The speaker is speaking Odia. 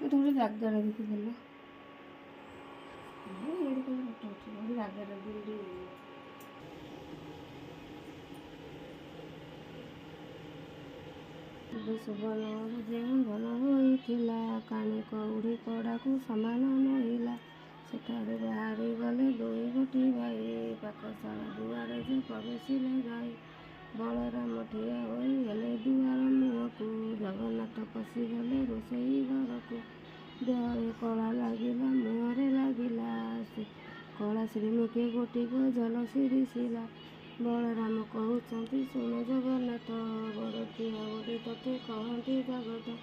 ଏଠି ଗୋଟେ ଜାଗାରେ ଦେଖିଦେଲ ଏଇଠି କେବେ ଫଟୋ ଉଠିବ ଗୋଟେ ଜାଗାରେ ସୁବର୍ଣ୍ଣ ଯେଉଁ ଧନ ହୋଇଥିଲା କାଣି କଉଡ଼ି କଡ଼ାକୁ ସମାନ ନଇଲା। ସେଠାରୁ ବାହାରି ଗଲେ ଦୁଇ ଗୋଟି ଭାଇ ପାକଶାଳା ଦୁଆରେ ଯେ ପ୍ରବେଶିଲେ ଯାଇ। ବଳରାମ ଠିଆ ହୋଇ ହେଲେ ଦୁଆର ମୁହଁକୁ ଜଗନ୍ନାଥ ପଶିଗଲେ ରୋଷେଇ ଘରକୁ। ଦେହରେ କଳା ଲାଗିଲା ମୁହଁରେ ଲାଗିଲା ସେ କଳା ଶ୍ରୀମୁଖୀ ଗୋଟିକ ଝଲସିରିସିଲା। ବଳରାମ କହୁଛନ୍ତି ଶୁଣ ଜଗନ୍ନାଥ ବଡ଼ କିଏ ବୋଲି ତତେ କହନ୍ତି ଜଗତ